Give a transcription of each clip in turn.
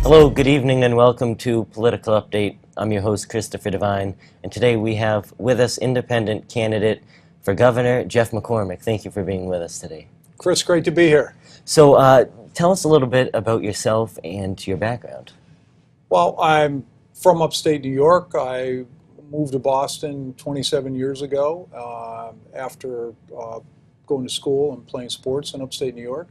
Hello, good evening, and welcome to Political Update. I'm your host, Christopher Devine, and today we have with us independent candidate for Governor Jeff McCormick. Thank you for being with us today. Chris, great to be here. So tell us a little bit about yourself and your background. Well, I'm from upstate New York. I moved to Boston 27 years ago after going to school and playing sports in upstate New York,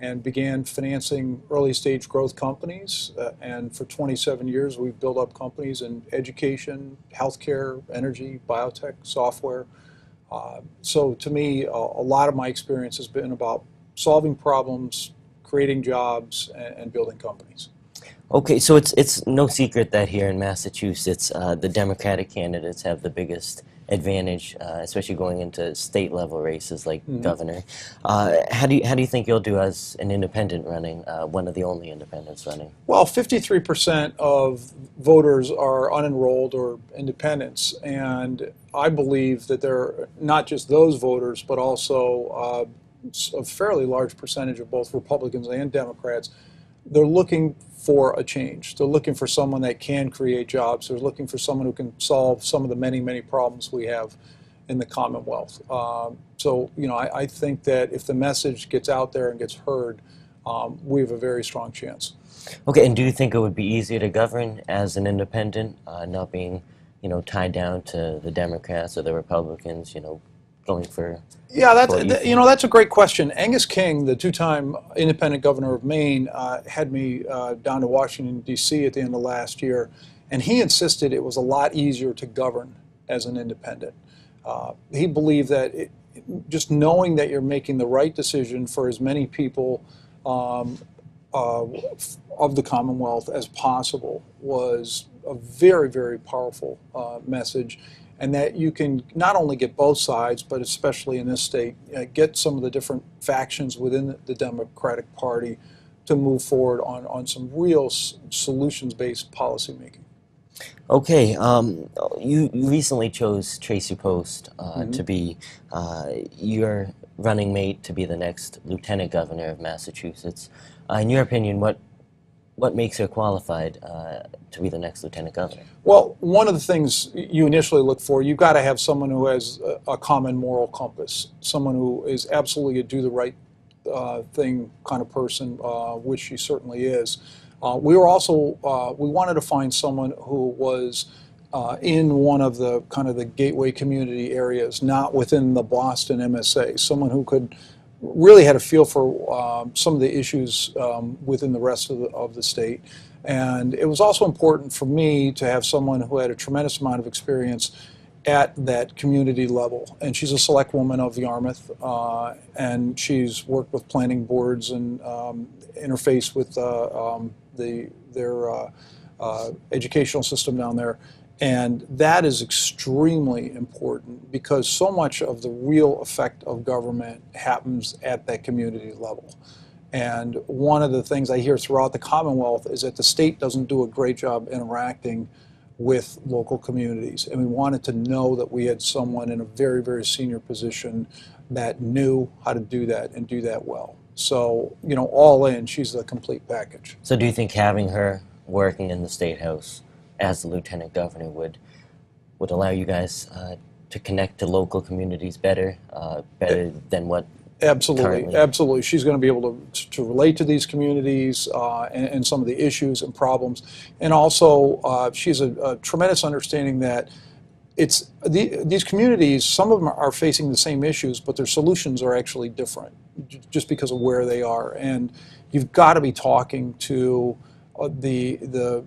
and began financing early stage growth companies. And for 27 years, we've built up companies in education, healthcare, energy, biotech, software. So to me, a lot of my experience has been about solving problems, creating jobs, and building companies. Okay, so it's no secret that here in Massachusetts, the Democratic candidates have the biggest advantage, especially going into state-level races like governor. How do you think you'll do as an independent running, one of the only independents running? Well, 53% of voters are unenrolled or independents, and I believe that there are not just those voters, but also a fairly large percentage of both Republicans and Democrats. They're looking for a change. They're looking for someone that can create jobs. They're looking for someone who can solve some of the many, many problems we have in the Commonwealth. So, I think that if the message gets out there and gets heard, we have a very strong chance. Okay, and do you think it would be easier to govern as an independent, not being, tied down to the Democrats or the Republicans, going for... Yeah, that's a great question. Angus King, the two-time independent governor of Maine, had me down to Washington, D.C. at the end of last year, and he insisted it was a lot easier to govern as an independent. He believed that just knowing that you're making the right decision for as many people of the Commonwealth as possible was a very, very powerful message. And that you can not only get both sides, but especially in this state, get some of the different factions within the Democratic Party to move forward on some real solutions-based policymaking. Okay, you recently chose Tracy Post to be your running mate to be the next lieutenant governor of Massachusetts. In your opinion, what makes her qualified to be the next lieutenant governor? Well, one of the things you initially look for, you've got to have someone who has a common moral compass, someone who is absolutely a do the right thing kind of person, which she certainly is. We wanted to find someone who was in one of the kind of the gateway community areas, not within the Boston MSA, someone who could really had a feel for some of the issues within the rest of the state. And it was also important for me to have someone who had a tremendous amount of experience at that community level. And she's a select woman of Yarmouth, and she's worked with planning boards and interfaced with their educational system down there. And that is extremely important because so much of the real effect of government happens at that community level. And one of the things I hear throughout the Commonwealth is that the state doesn't do a great job interacting with local communities. And we wanted to know that we had someone in a very, very senior position that knew how to do that and do that well. So, all in, she's the complete package. So do you think having her working in the State House as the lieutenant governor would allow you guys to connect to local communities better than what? Absolutely, absolutely. She's going to be able to relate to these communities and some of the issues and problems, and also she has a tremendous understanding that these communities. Some of them are facing the same issues, but their solutions are actually different, just because of where they are. And you've got to be talking to the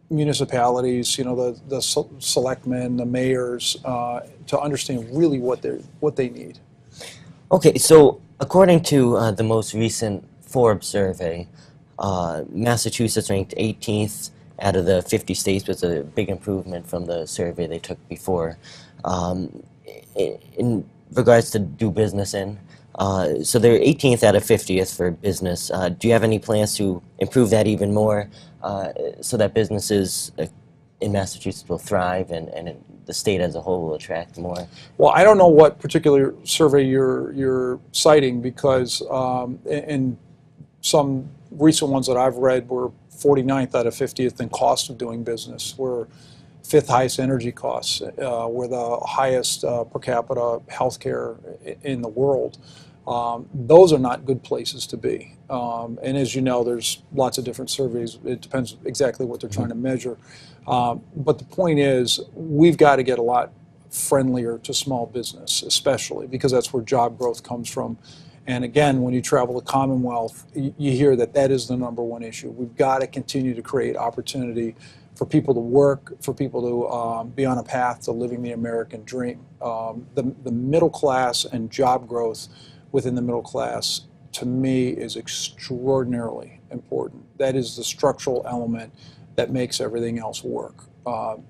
municipalities, the selectmen, the mayors, to understand really what they need. Okay, so according to the most recent Forbes survey, Massachusetts ranked 18th out of the 50 states, which is a big improvement from the survey they took before, in regards to do business in. So they're 18th out of 50th for business. Do you have any plans to improve that even more so that businesses in Massachusetts will thrive and the state as a whole will attract more? Well, I don't know what particular survey you're citing, because in some recent ones that I've read were 49th out of 50th in cost of doing business. We're fifth highest energy costs. We're the highest per capita healthcare in the world. Those are not good places to be. And as you know, there's lots of different surveys. It depends exactly what they're trying to measure. But the point is, we've got to get a lot friendlier to small business, especially because that's where job growth comes from. And again, when you travel the Commonwealth, you hear that that is the #1 issue. We've got to continue to create opportunity for people to work, for people to be on a path to living the American dream. The middle class and job growth within the middle class, to me, is extraordinarily important. That is the structural element that makes everything else work.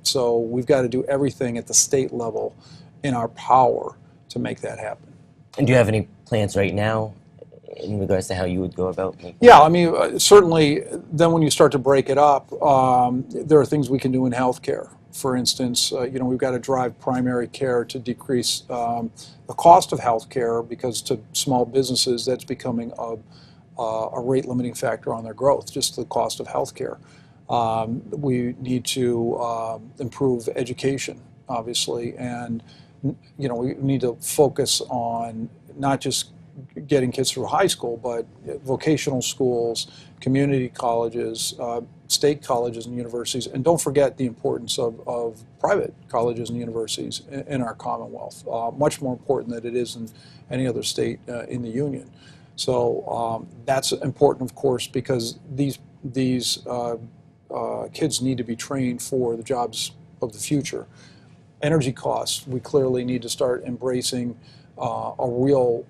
So we've got to do everything at the state level in our power to make that happen. And do you have any plans right now in regards to how you would go about making Yeah, I mean, certainly then when you start to break it up, there are things we can do in healthcare. For instance, we've got to drive primary care to decrease the cost of healthcare, because to small businesses that's becoming a rate limiting factor on their growth, just the cost of healthcare. We need to improve education, obviously, and we need to focus on not just getting kids through high school, but vocational schools, community colleges, state colleges and universities, and don't forget the importance of private colleges and universities in our Commonwealth, much more important than it is in any other state in the Union. So that's important, of course, because these kids need to be trained for the jobs of the future. Energy costs, we clearly need to start embracing a real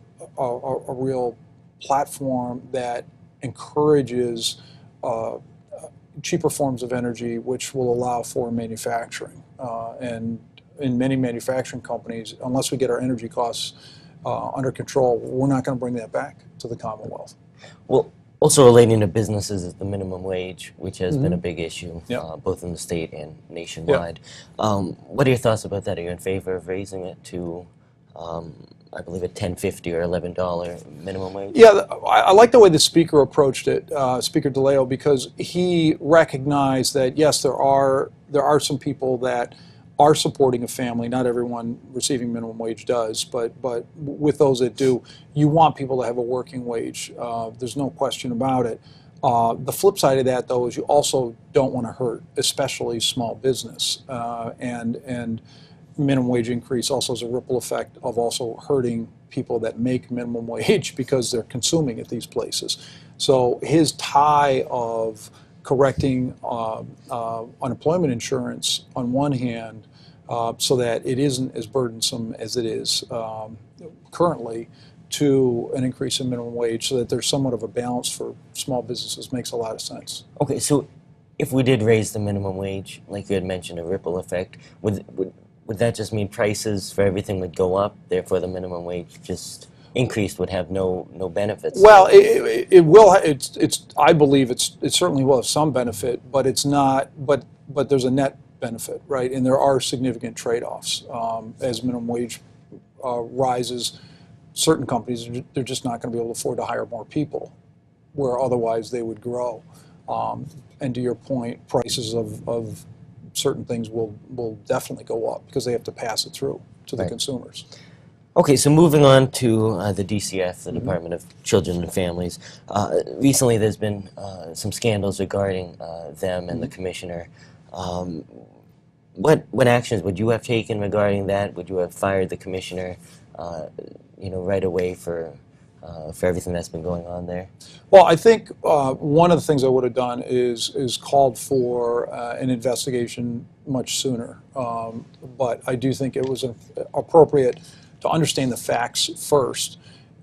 platform that encourages cheaper forms of energy, which will allow for manufacturing. And in many manufacturing companies, unless we get our energy costs under control, we're not going to bring that back to the Commonwealth. Well, also relating to businesses is the minimum wage, which has been a big issue, both in the state and nationwide. What are your thoughts about that? Are you in favor of raising it to, I believe, a $10.50 or $11 minimum wage? Yeah, I like the way the speaker approached it, Speaker DeLeo, because he recognized that yes, there are some people that are supporting a family. Not everyone receiving minimum wage does, but with those that do, you want people to have a working wage. There's no question about it. The flip side of that, though, is you also don't want to hurt, especially small business. And minimum wage increase also has a ripple effect of also hurting people that make minimum wage because they're consuming at these places. So his tie of correcting unemployment insurance on one hand, so that it isn't as burdensome as it is currently, to an increase in minimum wage, so that there's somewhat of a balance for small businesses, makes a lot of sense. Okay, so if we did raise the minimum wage, like you had mentioned, a ripple effect, would that just mean prices for everything would go up, therefore the minimum wage just increased would have no benefits? Well, it will. I believe it certainly will have some benefit, but it's not. But there's a net benefit, right? And there are significant trade-offs as minimum wage rises. Certain companies, they're just not going to be able to afford to hire more people, where otherwise they would grow. And to your point, prices of certain things will definitely go up because they have to pass it through to the consumers. Okay, so moving on to the DCF, the Department of Children and Families. Recently there's been some scandals regarding them and the commissioner. What actions would you have taken regarding that? Would you have fired the commissioner right away for everything that's been going on there? Well, I think one of the things I would have done is called for an investigation much sooner. But I do think it was appropriate to understand the facts first,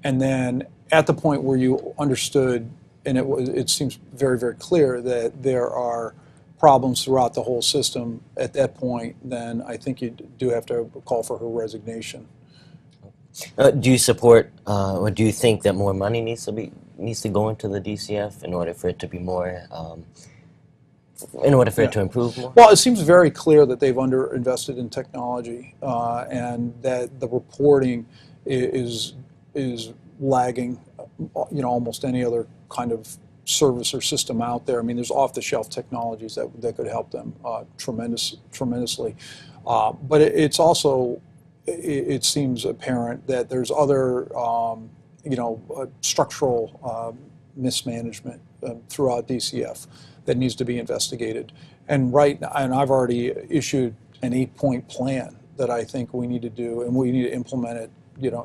and then at the point where you understood, and it seems very, very clear that there are problems throughout the whole system, at that point, then I think you do have to call for her resignation. Do you support, or do you think that more money needs to go into the DCF in order for it to be more, it to improve more? Well, it seems very clear that they've underinvested in technology, and that the reporting is lagging, almost any other kind of service or system out there. I mean, there's off-the-shelf technologies that could help them tremendously. But it's also, it seems apparent that there's other, structural mismanagement throughout DCF that needs to be investigated. And I've already issued an 8-point plan that I think we need to do, and we need to implement it,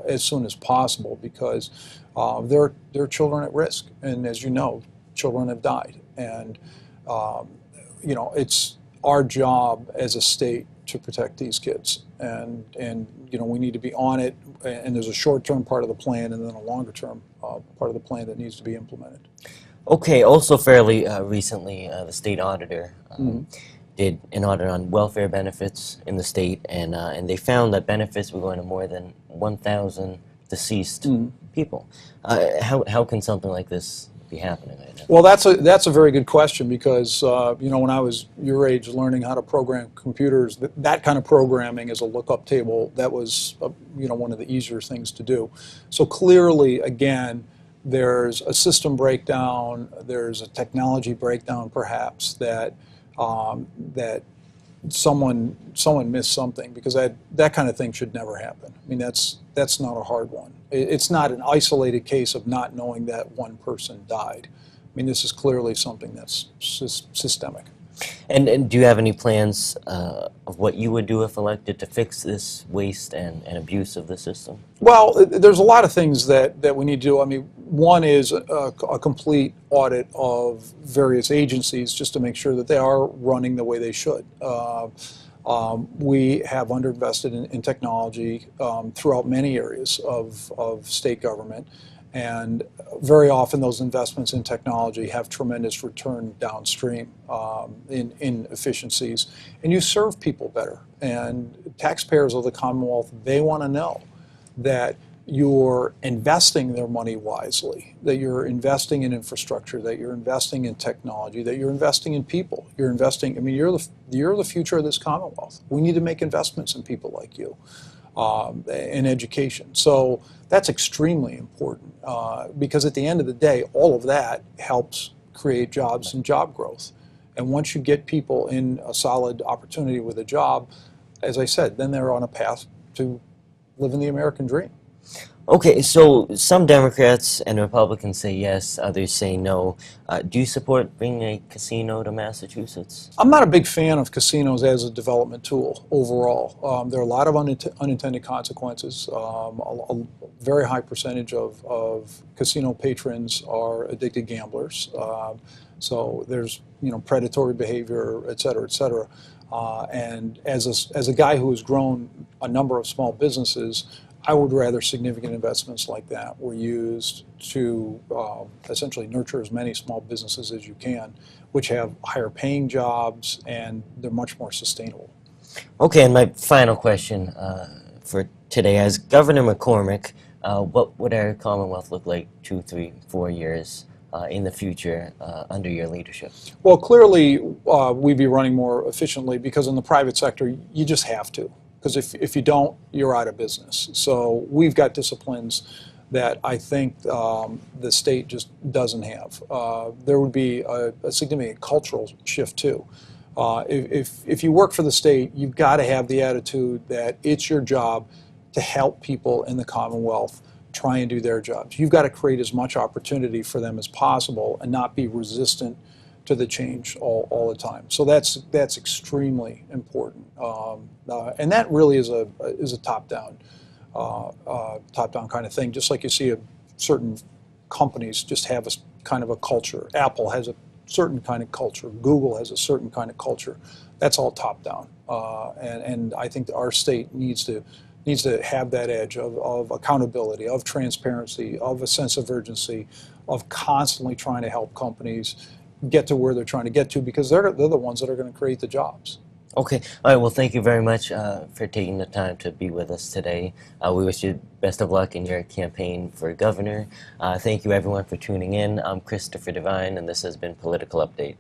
as soon as possible, because there are children at risk, and as you know, children have died, and it's our job as a state to protect these kids, and we need to be on it. And there's a short-term part of the plan, and then a longer-term part of the plan that needs to be implemented. Okay. Also, fairly recently, the state auditor did an audit on welfare benefits in the state, and they found that benefits were going to more than 1,000 deceased people. How can something like this be happening right now? Well, that's a very good question, because when I was your age, learning how to program computers, that kind of programming as a lookup table, that was one of the easier things to do. So clearly, again, there's a system breakdown, there's a technology breakdown, perhaps, that someone missed something, because that kind of thing should never happen. I mean, that's not a hard one. It's not an isolated case of not knowing that one person died. I mean, this is clearly something that's systemic. And do you have any plans of what you would do if elected to fix this waste and abuse of the system? Well, there's a lot of things that we need to do. I mean, one is a complete audit of various agencies, just to make sure that they are running the way they should. We have underinvested in technology throughout many areas of state government. And very often those investments in technology have tremendous return downstream in efficiencies. And you serve people better. And taxpayers of the Commonwealth, they want to know that you're investing their money wisely, that you're investing in infrastructure, that you're investing in technology, that you're investing in people. You're investing, I mean, you're the future of this Commonwealth. We need to make investments in people like you. In education. So that's extremely important, because at the end of the day, all of that helps create jobs and job growth. And once you get people in a solid opportunity with a job, as I said, then they're on a path to living the American dream. Okay, so some Democrats and Republicans say yes, others say no. Do you support bringing a casino to Massachusetts? I'm not a big fan of casinos as a development tool overall. There are a lot of unintended consequences. A very high percentage of casino patrons are addicted gamblers. So there's predatory behavior, et cetera, et cetera. And as a guy who has grown a number of small businesses, I would rather significant investments like that were used to essentially nurture as many small businesses as you can, which have higher paying jobs, and they're much more sustainable. Okay, and my final question for today, as Governor McCormick, what would our Commonwealth look like 2, 3, 4 years in the future under your leadership? Well, clearly we'd be running more efficiently, because in the private sector, you just have to. Because if you don't, you're out of business. So we've got disciplines that I think the state just doesn't have. There would be a significant cultural shift too. If you work for the state, you've got to have the attitude that it's your job to help people in the Commonwealth try and do their jobs. You've got to create as much opportunity for them as possible and not be resistant to the change all the time. So that's extremely important, and that really is a top-down kind of thing. Just like you see certain companies just have a kind of a culture. Apple has a certain kind of culture. Google has a certain kind of culture. That's all top-down, and I think our state needs to have that edge of accountability, of transparency, of a sense of urgency, of constantly trying to help companies get to where they're trying to get to, because they're the ones that are going to create the jobs. Okay. All right. Well, thank you very much for taking the time to be with us today. We wish you best of luck in your campaign for governor. Thank you, everyone, for tuning in. I'm Christopher Devine, and this has been Political Update.